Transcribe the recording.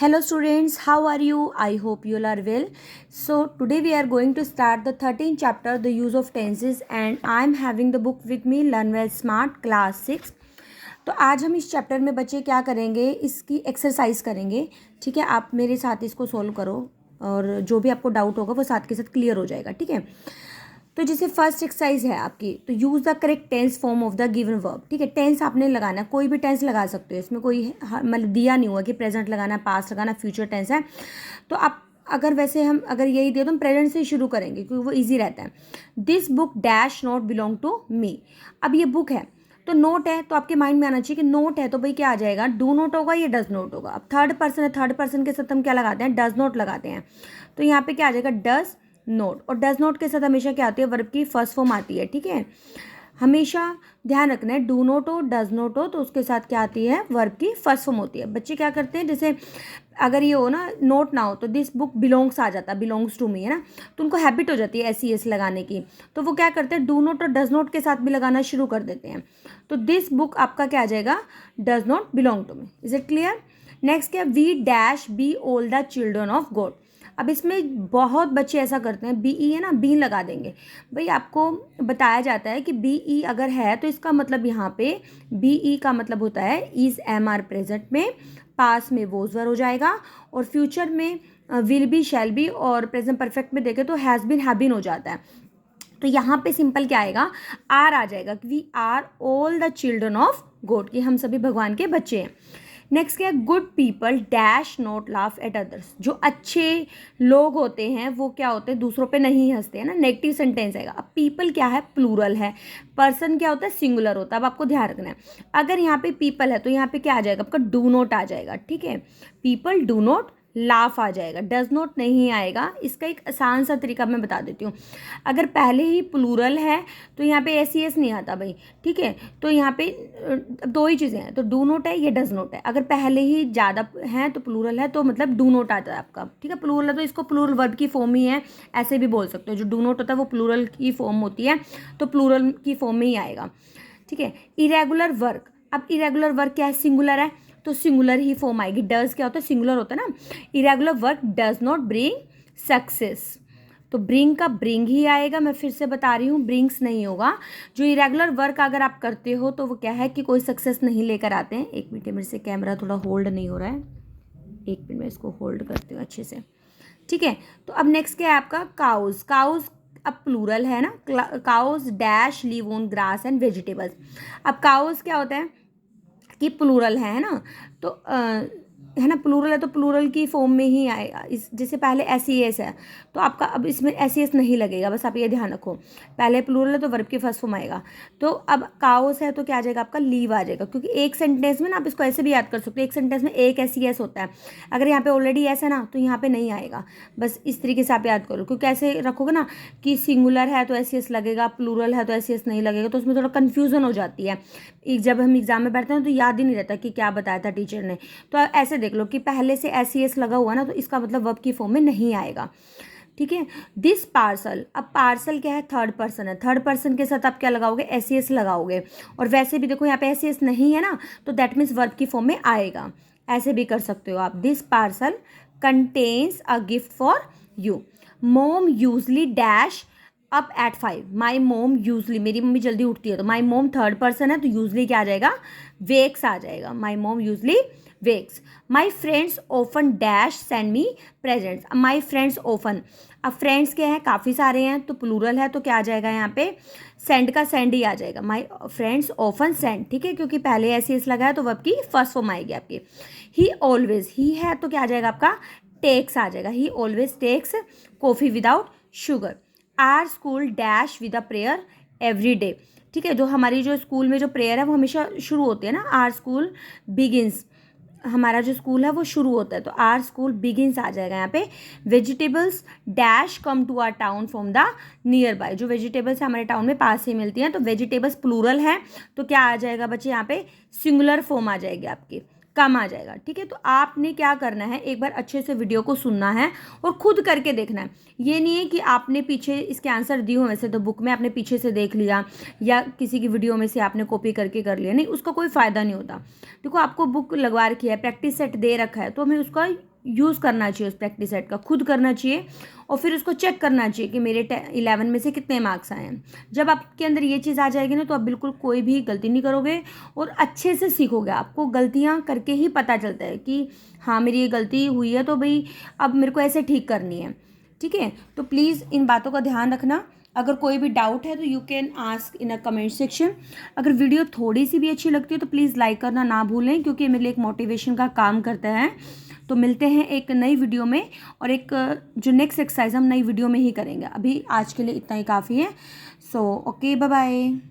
Hello students, how are you? I hope you all are well. So today we are going to start the 13th chapter, the use of tenses, and I am having the book with me, Learn Well Smart class 6. तो आज हम इस chapter में बच्चे क्या करेंगे, इसकी exercise करेंगे. ठीक है, आप मेरे साथ इसको सोल्व करो और जो भी आपको डाउट होगा वो साथ के साथ क्लियर हो जाएगा. ठीक है, तो जैसे फर्स्ट एक्सरसाइज है आपकी, तो use the correct tense form of the given verb. ठीक है, टेंस आपने लगाना, कोई भी टेंस लगा सकते हो, इसमें कोई मतलब दिया नहीं हुआ कि प्रेजेंट लगाना, पास्ट लगाना, फ्यूचर टेंस है. तो आप अगर वैसे हम अगर यही दिया तो हम प्रेजेंट से शुरू करेंगे क्योंकि वो इजी रहता है. This book dash not belong to me. अब ये बुक है तो नोट है, तो आपके माइंड में आना चाहिए कि नोट है तो भाई क्या आ जाएगा, डू नोट होगा या डज नोट होगा. अब थर्ड पर्सन है, थर्ड पर्सन के साथ हम क्या लगाते हैं, डज नोट लगाते हैं. तो यहाँ पे क्या आ जाएगा, डज नोट. और डज नोट के साथ हमेशा क्या आती है, वर्ब की फर्स्ट फॉर्म आती है. ठीक है, हमेशा ध्यान रखना है, डू नोट हो, डज नोट हो तो उसके साथ क्या आती है, वर्ब की फर्स्ट फॉर्म होती है. बच्चे क्या करते हैं, जैसे अगर ये हो ना, नोट ना हो तो दिस बुक बिलोंग्स आ जाता है, बिलोंग्स टू मी है ना, तो उनको हैबिट हो जाती है एस ई एस लगाने की. तो वो क्या करते हैं, डू नोट और डज नोट के साथ भी लगाना शुरू कर देते हैं. तो दिस बुक आपका क्या आ जाएगा, does not belong to me. Is it clear. Next क्या, we dash be all the children of God. अब इसमें बहुत बच्चे ऐसा करते हैं, बी ई है ना, बी लगा देंगे. भाई आपको बताया जाता है कि बी ई अगर है तो इसका मतलब यहाँ पे बी ई का मतलब होता है इज एम आर प्रेजेंट में, पास में वोज वर हो जाएगा और फ्यूचर में विल बी, शैल बी और प्रेजेंट परफेक्ट में देखें तो हैज़ बीन, हैव बीन हो जाता है. तो यहाँ पे सिंपल क्या आएगा, आर आ जाएगा. We are all the children of God, कि हम सभी भगवान के बच्चे हैं. नेक्स्ट क्या है, good people dash not laugh at others. जो अच्छे लोग होते हैं वो क्या होते हैं, दूसरों पे नहीं हंसते हैं ना. नेगेटिव सेंटेंस आएगा. अब पीपल क्या है, प्लूरल है. पर्सन क्या होता है, सिंगुलर होता है. अब आपको ध्यान रखना है, अगर यहाँ पे पीपल है तो यहाँ पे क्या आ जाएगा आपका, डू नॉट आ जाएगा. ठीक है, पीपल डू नॉट लाफ आ जाएगा, डज नॉट नहीं आएगा. इसका एक आसान सा तरीका मैं बता देती हूँ. अगर पहले ही प्लूरल है तो यहाँ पे एस ई एस नहीं आता भाई. ठीक है, तो यहाँ पे दो ही चीज़ें हैं, तो डू नोट है या डज नोट है. अगर पहले ही ज़्यादा हैं तो प्लूरल है तो मतलब डू नोट आता है आपका. ठीक है, प्लूरल है तो इसको प्लूरल वर्ब की फॉर्म ही है, ऐसे भी बोल सकते हो. जो डू नोट होता है वो प्लूरल की फॉर्म होती है, तो प्लूरल की फॉर्म में ही आएगा. ठीक है, इरेगुलर वर्क. अब इरेगुलर वर्क क्या है, सिंगुलर है तो सिंगुलर ही फॉर्म आएगी. डज क्या होता है, सिंगुलर होता है ना. Irregular work does not bring success, तो ब्रिंग का ब्रिंग ही आएगा. मैं फिर से बता रही हूँ, ब्रिंग्स नहीं होगा. जो इरेगुलर वर्क अगर आप करते हो तो वो क्या है कि कोई सक्सेस नहीं लेकर आते हैं. एक मिनट, मेरे से कैमरा थोड़ा होल्ड नहीं हो रहा है, एक मिनट में इसको होल्ड करती हूँ अच्छे से. ठीक है, तो अब नेक्स्ट क्या है आपका, काउज. काउज अब प्लूरल है ना, cows dash live on grass and vegetables. अब काउज क्या होता है कि प्लूरल है ना, तो है ना, प्लूरल है तो प्लूरल की फॉर्म में ही आएगा. इस जैसे पहले एस ई एस है तो आपका अब इसमें एस ई एस नहीं लगेगा, बस आप ये ध्यान रखो. पहले प्लूरल है तो वर्ब की फर्स्ट फॉर्म आएगा. तो अब काउस है तो क्या आ जाएगा आपका, लीव आ जाएगा. क्योंकि एक सेंटेंस में ना, आप इसको ऐसे भी याद कर सकते हो, एक सेंटेंस में एक एस ई एस होता है. अगर यहाँ पे ऑलरेडी एस है ना तो यहाँ पे नहीं आएगा. बस इस तरीके से आप याद करो, क्योंकि ऐसे रखोगे ना कि सिंगुलर है तो एस ई एस लगेगा, प्लूरल है तो एस ई एस नहीं लगेगा, तो उसमें थोड़ा कन्फ्यूजन हो जाती है. जब हम एग्जाम में बैठते हैं तो याद ही नहीं रहता कि क्या बताया था टीचर ने. तो ऐसे देख लो कि पहले से एस ई एस लगा हुआ ना, तो इसका मतलब वर्ब की फॉर्म में नहीं आएगा. ठीक है, दिस पार्सल. अब पार्सल क्या है, थर्ड पर्सन है. थर्ड पर्सन के साथ आप क्या लगाओगे, एस ई एस लगाओगे. और वैसे भी देखो यहाँ पे एस ई एस नहीं है ना, तो दैट मीन्स वर्ब की फॉर्म में आएगा. ऐसे भी कर सकते हो आप. This parcel contains a gift for you. मोम usually dash up at 5. My mom usually, मेरी मम्मी जल्दी उठती है. तो माई मोम थर्ड पर्सन है तो यूजली क्या आ जाएगा, वेक्स आ जाएगा. My mom usually wakes. My friends often dash send me presents. My friends often, अब फ्रेंड्स क्या है, काफ़ी सारे हैं तो प्लूरल है तो क्या आ जाएगा यहाँ पे, सेंड का सेंड ही आ जाएगा. My friends often send. ठीक है, क्योंकि पहले ऐसे इस लगा है तो वर्ब की फर्स्ट फॉर्म आएगी आपकी. ही ऑलवेज, ही है तो क्या आ जाएगा आपका, टेक्स आ जाएगा. He always takes coffee without sugar. Our school dash with a prayer every day. ठीक है, जो हमारी जो स्कूल में जो प्रेयर है वो हमेशा शुरू होती है ना, आर स्कूल बिगिंस. हमारा जो स्कूल है वो शुरू होता है तो आर स्कूल बिगिंस आ जाएगा यहाँ पे. Vegetables dash come to our town from the nearby. जो वेजिटेबल्स हमारे टाउन में पास ही मिलती हैं, तो वेजिटेबल्स प्लूरल है तो क्या आ जाएगा बच्चे, यहाँ पे सिंगुलर फॉर्म आ जाएगी आपकी, कम आ जाएगा. ठीक है, तो आपने क्या करना है, एक बार अच्छे से वीडियो को सुनना है और खुद करके देखना है. ये नहीं है कि आपने पीछे इसके आंसर दिए हो, वैसे तो बुक में आपने पीछे से देख लिया या किसी की वीडियो में से आपने कॉपी करके कर लिया, नहीं, उसका कोई फ़ायदा नहीं होता. देखो आपको बुक लगवा रखी है, प्रैक्टिस सेट दे रखा है, तो हमें उसका यूज़ करना चाहिए उस प्रैक्टिस सेट का, खुद करना चाहिए और फिर उसको चेक करना चाहिए कि मेरे 11 में से कितने मार्क्स आए हैं। जब आपके अंदर ये चीज़ आ जाएगी ना तो आप बिल्कुल कोई भी गलती नहीं करोगे और अच्छे से सीखोगे। आपको गलतियाँ करके ही पता चलता है कि हाँ मेरी ये गलती हुई है तो भाई अब मेरे को ऐसे ठीक करनी है। ठीक है, तो प्लीज़ इन बातों का ध्यान रखना। अगर कोई भी डाउट है तो you can ask in a comment section. अगर वीडियो थोड़ी सी भी अच्छी लगती है तो प्लीज़ लाइक करना ना भूलें, क्योंकि मेरे लिए एक मोटिवेशन का काम करता है। तो मिलते हैं एक नई वीडियो में, और एक जो नेक्स्ट एक्सरसाइज हम नई वीडियो में ही करेंगे। अभी आज के लिए इतना ही काफ़ी है। So okay, bye bye.